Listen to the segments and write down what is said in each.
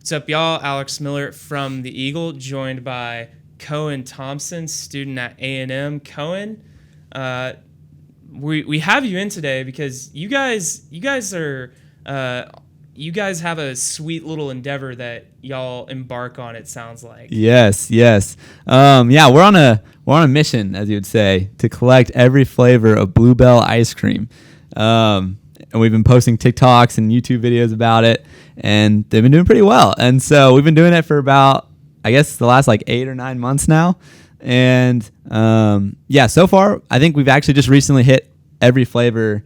What's up, y'all? Alex Miller from the Eagle, joined by Cohen Thompson, student at A&M. Cohen, we have you in today because you guys have a sweet little endeavor that y'all embark on. It sounds like. Yes. Yeah, we're on a mission, as you would say, to collect every flavor of Bluebell ice cream. And we've been posting TikToks and YouTube videos about it, and they've been doing pretty well. And so we've been doing it for about, I guess, the last like 8 or 9 months now. And so far, I think we've actually just recently hit every flavor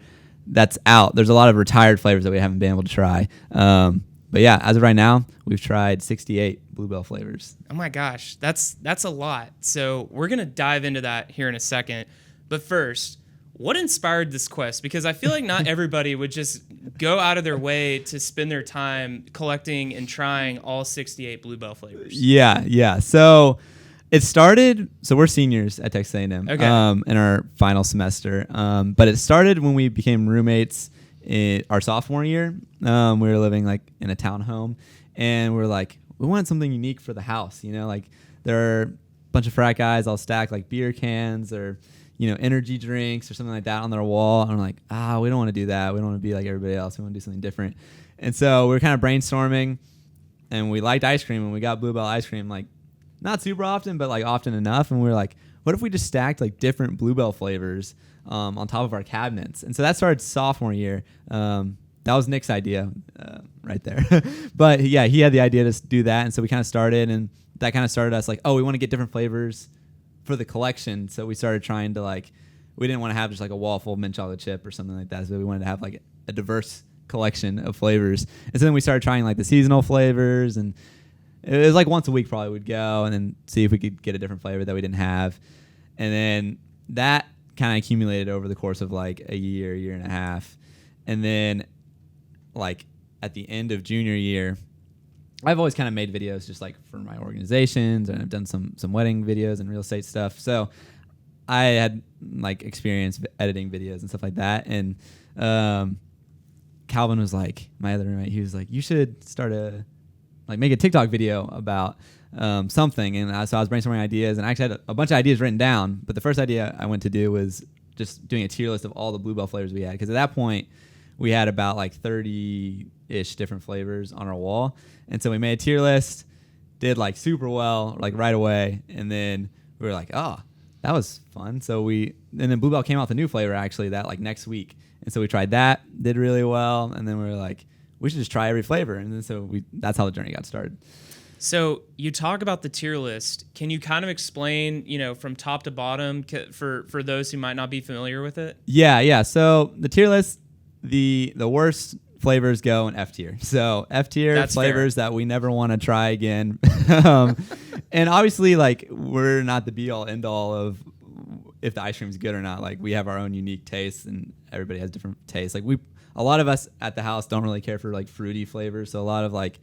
that's out. There's a lot of retired flavors that we haven't been able to try. But yeah, as of right now, we've tried 68 Bluebell flavors. Oh my gosh, that's a lot. So we're going to dive into that here in a second. But first, what inspired this quest? Because I feel like not everybody would just go out of their way to spend their time collecting and trying all 68 Bluebell flavors. Yeah. So it started, so we're seniors at Texas A&M in our final semester. But it started when we became roommates in our sophomore year. We were living like in a townhome, and we're like, we want something unique for the house. You know, like there are a bunch of frat guys all stacked like beer cans or energy drinks or something like that on their wall. And I'm like, we don't want to do that. We don't want to be like everybody else. We want to do something different. And so we were kind of brainstorming, and we liked ice cream, and we got Bluebell ice cream, like not super often, but like often enough. And we were like, what if we just stacked like different Bluebell flavors on top of our cabinets? And so that started sophomore year. That was Nick's idea right there. But yeah, he had the idea to do that. And so we kind of started, and that kind of started us like, we want to get different flavors for the collection. So we started trying to we didn't want to have just like a wall full of mint chocolate chip or something like that. So we wanted to have like a diverse collection of flavors. And so then we started trying like the seasonal flavors, and it was like once a week probably we'd go and then see if we could get a different flavor that we didn't have. And then that kind of accumulated over the course of like a year and a half. And then like at the end of junior year, I've always kind of made videos just like for my organizations, and I've done some wedding videos and real estate stuff. So I had like experience editing videos and stuff like that. And Calvin was like, my other roommate, he was like, you should start make a TikTok video about something. And so I was brainstorming ideas, and I actually had a bunch of ideas written down. But the first idea I went to do was just doing a tier list of all the Bluebell flavors we had. Because at that point, we had about like 30-ish different flavors on our wall. And so we made a tier list, did like super well, like right away. And then we were like, that was fun. And then Bluebell came out with a new flavor actually that like next week. And so we tried that, did really well. And then we were like, we should just try every flavor. And then so that's how the journey got started. So you talk about the tier list. Can you kind of explain, from top to bottom for those who might not be familiar with it? Yeah. So the tier list, the worst flavors go in F tier. So F tier That's flavors fair. that we never want to try again. And obviously, like, we're not the be all end all of if the ice cream is good or not. Like, we have our own unique tastes, and everybody has different tastes. Like, a lot of us at the house don't really care for like fruity flavors. So a lot of like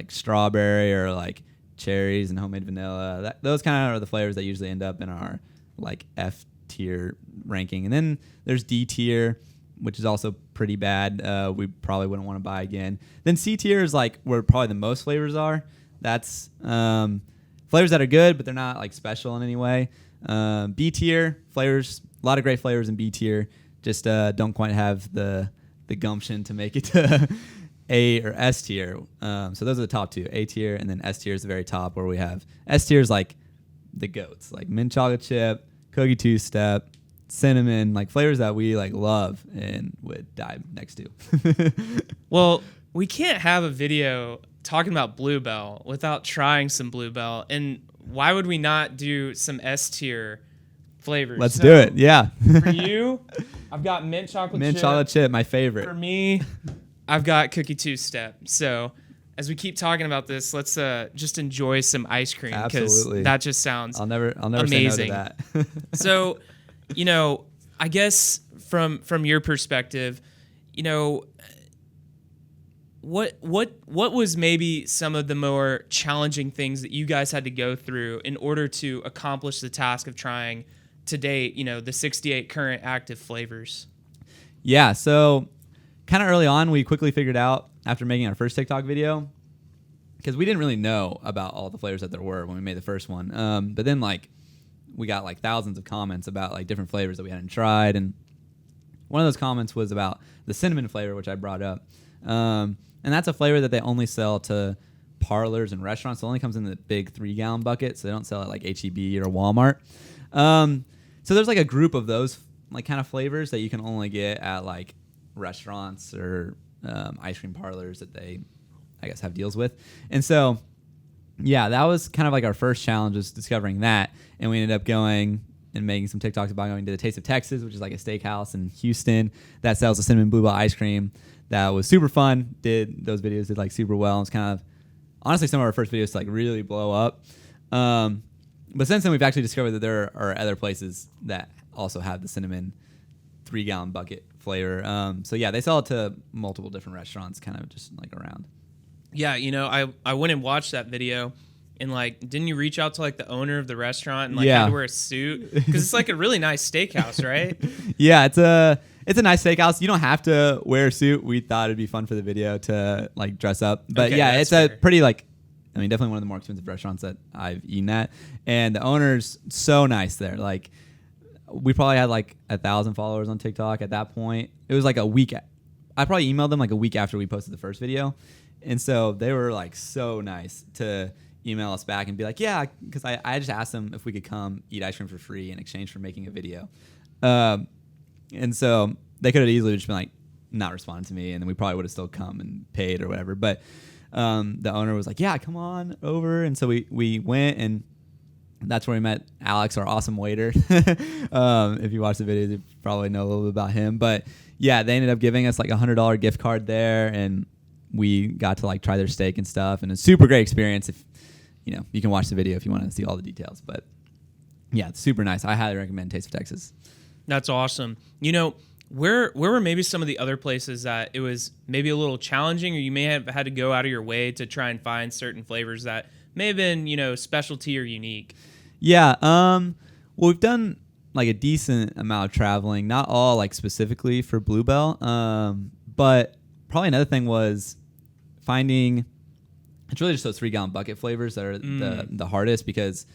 strawberry or like cherries and homemade vanilla. Those kind of are the flavors that usually end up in our like F tier ranking. And then there's D tier, which is also pretty bad. We probably wouldn't want to buy again. Then C tier is like where probably the most flavors are. That's flavors that are good, but they're not like special in any way. B tier flavors, a lot of great flavors in B tier, just don't quite have the gumption to make it to A or S tier. So those are the top two, A tier, and then S tier is the very top, where we have S tier is like the goats, like mint chocolate chip, cookie two-step, cinnamon, like flavors that we like love and would die next to. Well, we can't have a video talking about Bluebell without trying some Bluebell. And why would we not do some S tier flavors? Let's do it. Yeah. For you, I've got mint chocolate chip. Mint chocolate chip, my favorite. For me, I've got cookie two-step. So as we keep talking about this, let's just enjoy some ice cream, because that just sounds I'll never amazing. say no to that. So, I guess from your perspective, what was maybe some of the more challenging things that you guys had to go through in order to accomplish the task of trying to date, the 68 current active flavors? Yeah, so kind of early on, we quickly figured out after making our first TikTok video because we didn't really know about all the flavors that there were when we made the first one. But then like we got like thousands of comments about like different flavors that we hadn't tried, and one of those comments was about the cinnamon flavor, which I brought up. And that's a flavor that they only sell to parlors and restaurants. It only comes in the big 3-gallon bucket, so they don't sell it like HEB or Walmart. So there's like a group of those like kind of flavors that you can only get at like restaurants or ice cream parlors that they, I guess, have deals with. And so, yeah, that was kind of like our first challenge, was discovering that. And we ended up going and making some TikToks about going to the Taste of Texas, which is like a steakhouse in Houston that sells a cinnamon bluebell ice cream. That was super fun. Those videos did like super well. It's kind of honestly some of our first videos to like really blow up. But since then, we've actually discovered that there are other places that also have the cinnamon 3-gallon bucket flavor. So yeah, they sell it to multiple different restaurants, kind of just like around. Yeah, you know, I went and watched that video, and like, didn't you reach out to like the owner of the restaurant and like had to wear a suit? Because it's like a really nice steakhouse, right? Yeah, it's a nice steakhouse. You don't have to wear a suit. We thought it'd be fun for the video to like dress up. But okay, yeah, it's fair. a pretty like, I mean, definitely one of the more expensive restaurants that I've eaten at. And the owner's so nice there. Like, we probably had like 1,000 followers on TikTok at that point. It was like a week. I probably emailed them like a week after we posted the first video. And so they were like so nice to email us back and be like, yeah, because I just asked them if we could come eat ice cream for free in exchange for making a video. And so they could have easily just been like, not responding to me, and then we probably would have still come and paid or whatever. But the owner was like, yeah, come on over. And so we went, and that's where we met Alex, our awesome waiter. If you watch the videos, you probably know a little bit about him. But yeah, they ended up giving us like a $100 gift card there, and we got to like try their steak and stuff, and a super great experience. If you know, you can watch the video if you want to see all the details. But yeah, it's super nice. I highly recommend Taste of Texas. That's awesome. You know, where were maybe some of the other places that it was maybe a little challenging, or you may have had to go out of your way to try and find certain flavors that may have been, you know, specialty or unique? Yeah. Well, we've done like a decent amount of traveling, not all like specifically for Bluebell. But probably another thing was finding, it's really just those 3-gallon bucket flavors that are the hardest, because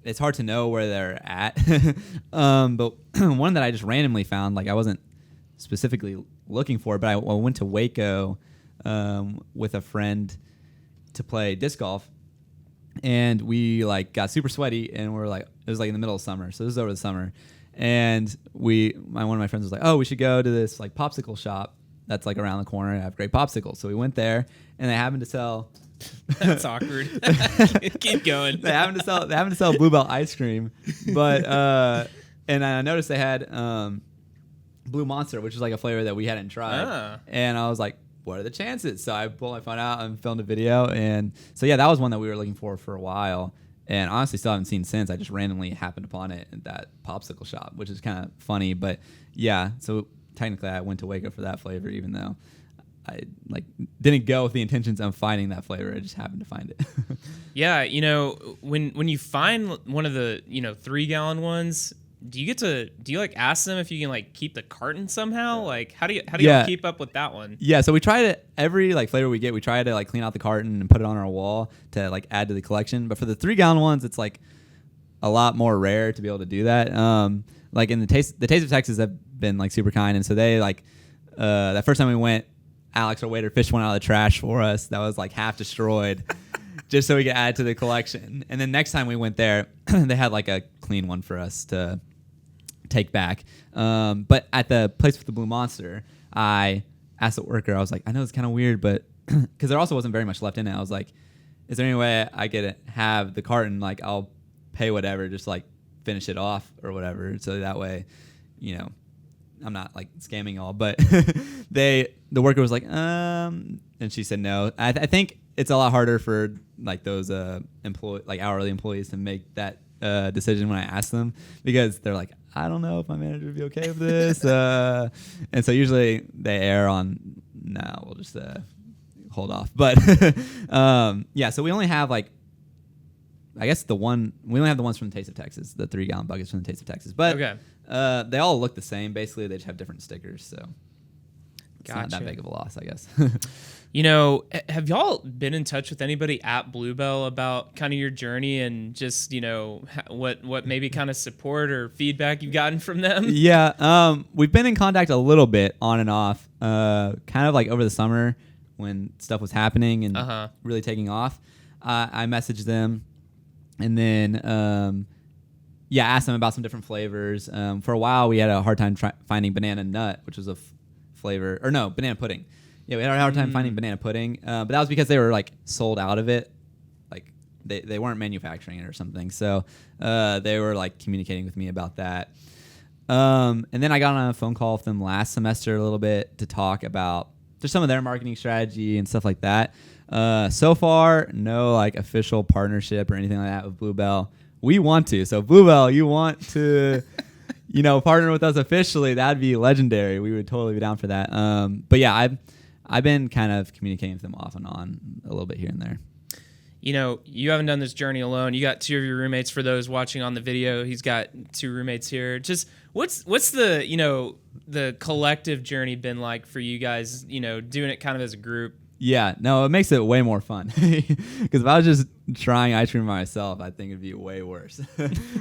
it's hard to know where they're at. But one that I just randomly found, like I wasn't specifically looking for, but I went to Waco with a friend to play disc golf, and we like got super sweaty, and we're like, it was like in the middle of summer, so this is over the summer, and one of my friends was like, oh, we should go to this like popsicle shop that's like around the corner and have great popsicles. So we went there, and they happened to sell. That's awkward. Keep going. They happened to sell Bluebell ice cream, but and I noticed they had Blue Monster, which is like a flavor that we hadn't tried, and I was like, what are the chances? So I pulled my phone out and filmed a video, and so yeah, that was one that we were looking for a while, and honestly still haven't seen since. I just randomly happened upon it at that popsicle shop, which is kind of funny, but yeah, so technically I went to Waco for that flavor, even though I like didn't go with the intentions of finding that flavor. I just happened to find it. Yeah, you know, when you find one of the, you know, 3-gallon ones, do you like ask them if you can like keep the carton somehow? Like how do you keep up with that one? Yeah, so we try to, every like flavor we get, we try to like clean out the carton and put it on our wall to like add to the collection. But for the 3-gallon ones, it's like a lot more rare to be able to do that. Like in the Taste of Texas have been like super kind, and so they like that first time we went, Alex, our waiter, fished one out of the trash for us that was like half destroyed, just so we could add to the collection. And then next time we went there, they had like a clean one for us to take back. But at the place with the Blue Monster, I asked the worker, I was like, I know it's kind of weird, but because there also wasn't very much left in it, I was like, is there any way I could have the carton, like I'll pay whatever, just like finish it off or whatever, so that way, you know, I'm not like scamming y'all. But the worker was like, and she said no. I think it's a lot harder for like those hourly employees to make that decision when I ask them, because they're like, I don't know if my manager would be okay with this. And so usually they err on, no, we'll just hold off. But yeah, so we only have like, I guess we only have the ones from the Taste of Texas, the 3-gallon buckets from the Taste of Texas. But okay. They all look the same. Basically, they just have different stickers. So it's Gotcha. not that big of a loss, I guess. Have y'all been in touch with anybody at Bluebell about kind of your journey and just, what maybe kind of support or feedback you've gotten from them? Yeah, we've been in contact a little bit on and off, kind of like over the summer when stuff was happening and really taking off. I messaged them and then, asked them about some different flavors. For a while, we had a hard time finding banana nut, which was a flavor, or no, banana pudding. Yeah, we had a hard time finding banana pudding, but that was because they were like sold out of it. Like they weren't manufacturing it or something. So they were like communicating with me about that. And then I got on a phone call with them last semester a little bit to talk about just some of their marketing strategy and stuff like that. So far, no like official partnership or anything like that with Bluebell. We want to. So Bluebell, you want to partner with us officially, that'd be legendary. We would totally be down for that. But yeah, I've been kind of communicating with them off and on a little bit here and there. You haven't done this journey alone. You got two of your roommates. For those watching on the video, he's got two roommates here. Just what's the the collective journey been like for you guys, doing it kind of as a group? Yeah, no, it makes it way more fun. Because if I was just trying ice cream by myself, I think it'd be way worse.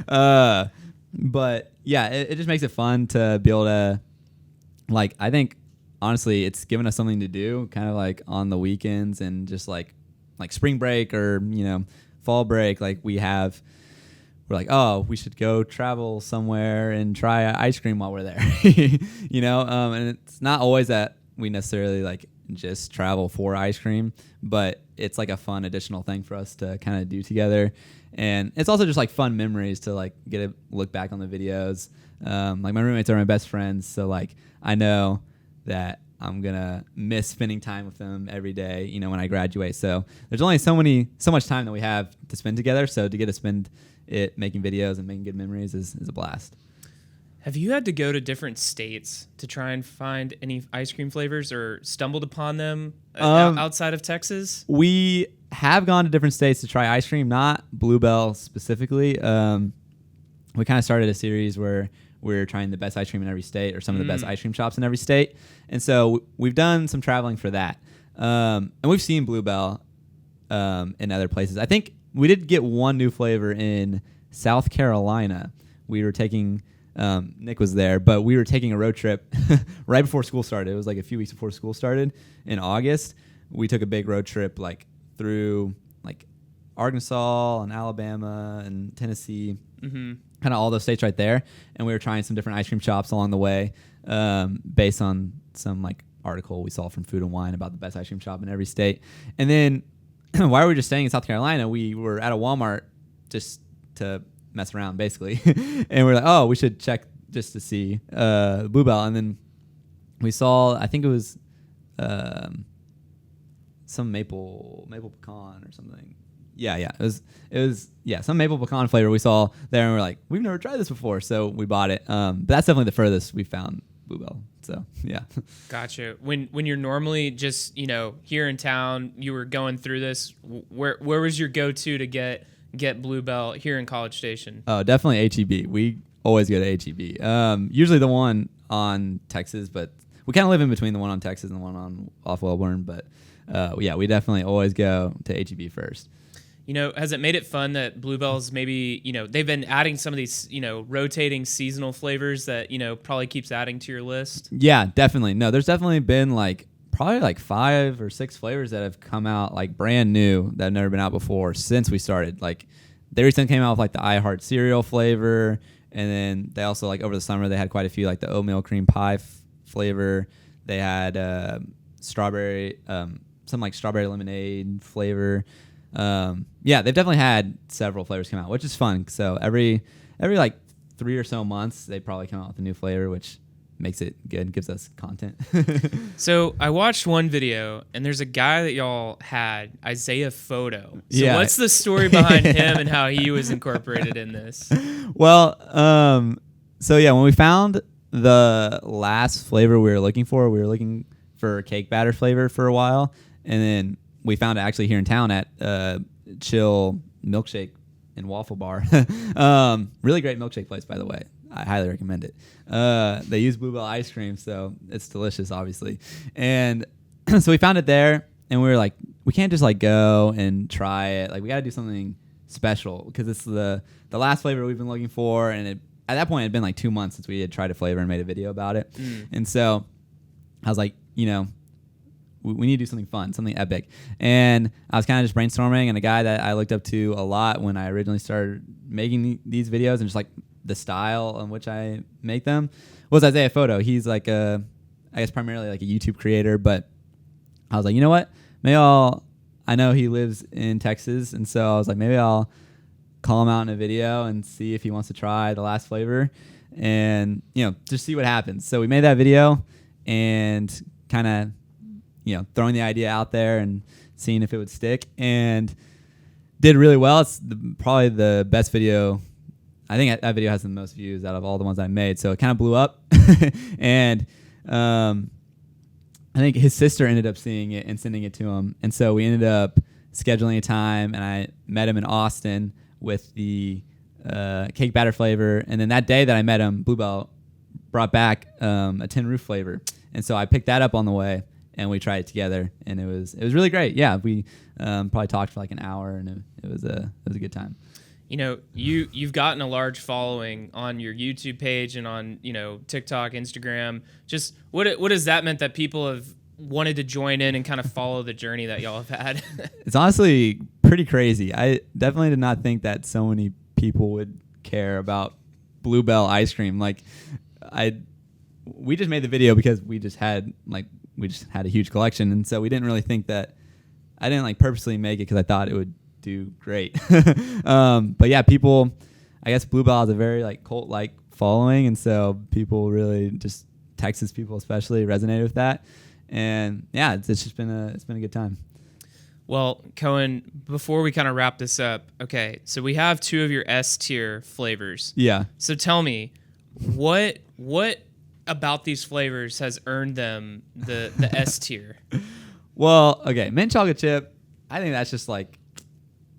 But yeah, it just makes it fun to be able to, like, I think, honestly, it's given us something to do kind of like on the weekends and just like spring break or, fall break. Like we're like, oh, we should go travel somewhere and try ice cream while we're there, and it's not always that we necessarily like just travel for ice cream, but it's like a fun additional thing for us to kind of do together. And it's also just like fun memories to like get a look back on the videos. Like my roommates are my best friends. So like, I know that I'm going to miss spending time with them every day, when I graduate. So there's only so much time that we have to spend together. So to get to spend it making videos and making good memories is a blast. Have you had to go to different states to try and find any ice cream flavors or stumbled upon them outside of Texas? We have gone to different states to try ice cream, not Bluebell specifically. We kind of started a series where we're trying the best ice cream in every state or some of the best ice cream shops in every state. And so we've done some traveling for that. And we've seen Bluebell in other places. I think we did get one new flavor in South Carolina. We were taking... Nick was there, but we were taking a road trip right before school started. It was like a few weeks before school started in August. We took a big road trip like through like Arkansas and Alabama and Tennessee, kind of all those states right there. And we were trying some different ice cream shops along the way, based on some like article we saw from Food and Wine about the best ice cream shop in every state. And then while we were just staying in South Carolina, we were at a Walmart just to mess around basically. And we're like, oh, we should check just to see Bluebell. And then we saw, I think it was some maple pecan or something. Yeah, it was some maple pecan flavor we saw there, and we're like, we've never tried this before, so we bought it. But that's definitely the furthest we found Bluebell. So yeah. Gotcha. When you're normally just here in town, you were going through this. Where was your go-to to get Bluebell here in College Station? Oh, definitely H-E-B. We always go to H-E-B. Usually the one on Texas, but we kind of live in between the one on Texas and the one on off Wellborn. But we definitely always go to H-E-B first. Has it made it fun that Bluebell's maybe, they've been adding some of these, rotating seasonal flavors that, probably keeps adding to your list? Yeah, definitely. No, there's definitely been probably 5 or 6 flavors that have come out like brand new that have never been out before since we started. Like they recently came out with like the I Heart cereal flavor, and then they also like over the summer they had quite a few like the oatmeal cream pie flavor. They had strawberry, some like strawberry lemonade flavor. They've definitely had several flavors come out, which is fun. So every like 3 or so months they probably come out with a new flavor, which makes it good, gives us content. So I watched one video, and there's a guy that y'all had, Isaiah Photo. So what's the story behind him and how he was incorporated in this? Well, when we found the last flavor we were looking for cake batter flavor for a while, and then we found it actually here in town at Chill Milkshake and Waffle Bar. Really great milkshake place, by the way. I highly recommend it. They use Bluebell ice cream, so it's delicious, obviously. And so we found it there, and we were like, we can't just like go and try it. Like we got to do something special because it's the last flavor we've been looking for, and at that point it had been like 2 months since we had tried a flavor and made a video about it. And so I was like, you know, we need to do something fun, something epic. And I was kind of just brainstorming, and a guy that I looked up to a lot when I originally started making these videos and just like the style in which I make them was Isaiah Photo. He's like I guess primarily like a YouTube creator, but I was like, you know what? I know he lives in Texas, and so I was like, maybe I'll call him out in a video and see if he wants to try the last flavor and, you know, just see what happens. So we made that video and kind of, you know, throwing the idea out there and seeing if it would stick, and did really well. It's probably the best video. I think that video has the most views out of all the ones I made. So it kind of blew up. And I think his sister ended up seeing it and sending it to him. And so we ended up scheduling a time, and I met him in Austin with the cake batter flavor. And then that day that I met him, Bluebell brought back a tin roof flavor. And so I picked that up on the way, and we tried it together, and it was really great. Yeah, we probably talked for like an hour, and it was a good time. You know, you've gotten a large following on your YouTube page and on, you know, TikTok, Instagram. Just what has that meant that people have wanted to join in and kind of follow the journey that y'all have had? It's honestly pretty crazy. I definitely did not think that so many people would care about Bluebell ice cream. Like, we just made the video because we just had a huge collection, and so we didn't really think that. I didn't like purposely make it because I thought it would do great. But yeah, people, I guess Bluebell has a very like cult like following, and so people really, just Texas people especially, resonated with that. And yeah, it's just been a good time. Well, Cohen, before we kind of wrap this up, okay, so we have 2 of your S tier flavors. Yeah. So tell me, what about these flavors has earned them the S tier? Well, okay, mint chocolate chip, I think that's just like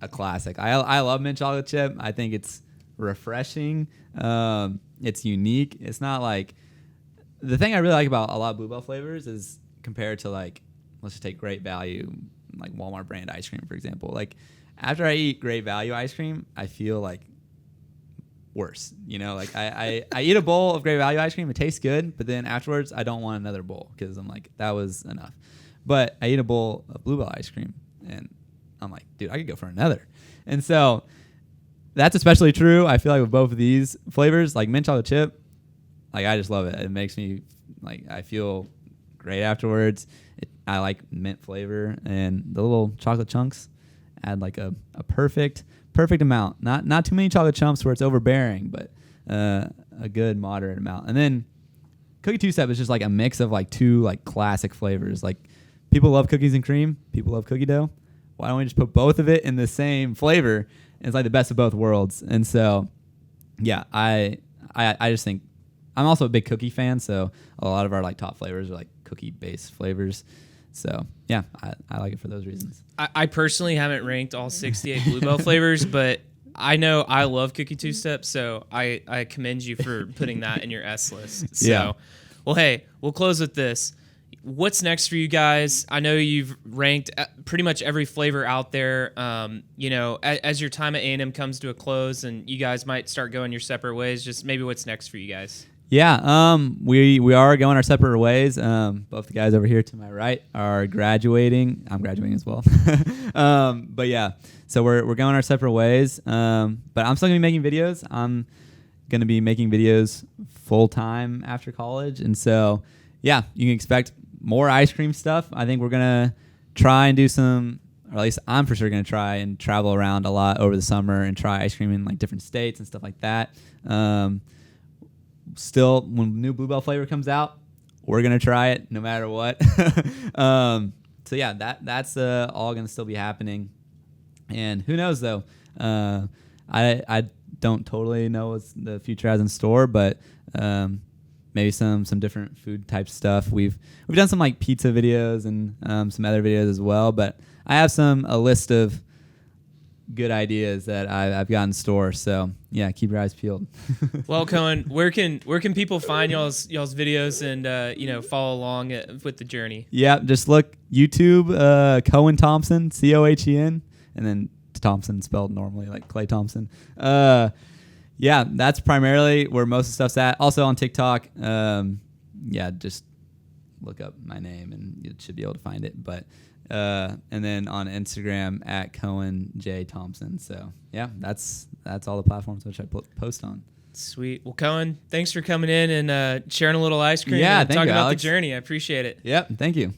a classic. I love mint chocolate chip. I think it's refreshing. It's unique. It's not like, the thing I really like about a lot of Bluebell flavors is compared to like, let's just take Great Value, like Walmart brand ice cream, for example. Like after I eat Great Value ice cream, I feel like worse. You know, like I eat a bowl of Great Value ice cream. It tastes good, but then afterwards I don't want another bowl because I'm like, that was enough. But I eat a bowl of Bluebell ice cream, and I'm like, dude, I could go for another. And so that's especially true, I feel like, with both of these flavors. Like mint chocolate chip, like I just love it. It makes me, like, I feel great afterwards. I like mint flavor, and the little chocolate chunks add like a perfect amount. Not too many chocolate chunks where it's overbearing, but a good moderate amount. And then Cookie Two-Step is just like a mix of like 2 like classic flavors. Like, people love cookies and cream. People love cookie dough. Why don't we just put both of it in the same flavor? And it's like the best of both worlds. And so, yeah, I just think, I'm also a big cookie fan, so a lot of our like top flavors are like cookie-based flavors. So, yeah, I like it for those reasons. I personally haven't ranked all 68 Bluebell flavors, but I know I love Cookie Two-Step, so I commend you for putting that in your S list. So, yeah. Well, hey, we'll close with this. What's next for you guys? I know you've ranked pretty much every flavor out there. You know, as your time at A&M comes to a close and you guys might start going your separate ways, just maybe what's next for you guys? Yeah, we are going our separate ways. Both the guys over here to my right are graduating. I'm graduating as well. But yeah, so we're going our separate ways. But I'm still gonna be making videos. I'm gonna be making videos full time after college, and so yeah, you can expect more ice cream stuff. I think we're gonna try and do some, or at least I'm for sure gonna try and travel around a lot over the summer and try ice cream in like different states and stuff like that. Still, when new Bluebell flavor comes out, we're gonna try it no matter what. So yeah, that's all gonna still be happening. And who knows though? I don't totally know what the future has in store, but maybe some different food type stuff. We've done some like pizza videos and some other videos as well. But I have a list of good ideas that I've got in store. So yeah, keep your eyes peeled. Well, Cohen, where can people find y'all's videos and follow along with the journey? Yeah, just look YouTube, Cohen Thompson, Cohen, and then Thompson spelled normally like Clay Thompson. Yeah, that's primarily where most of the stuff's at. Also on TikTok, yeah, just look up my name and you should be able to find it. But and then on Instagram at Cohen J Thompson. So yeah, that's all the platforms which I post on. Sweet. Well, Cohen, thanks for coming in and sharing a little ice cream Yeah, and thank talking you, about Alex. the journey. I appreciate it. Yep, thank you.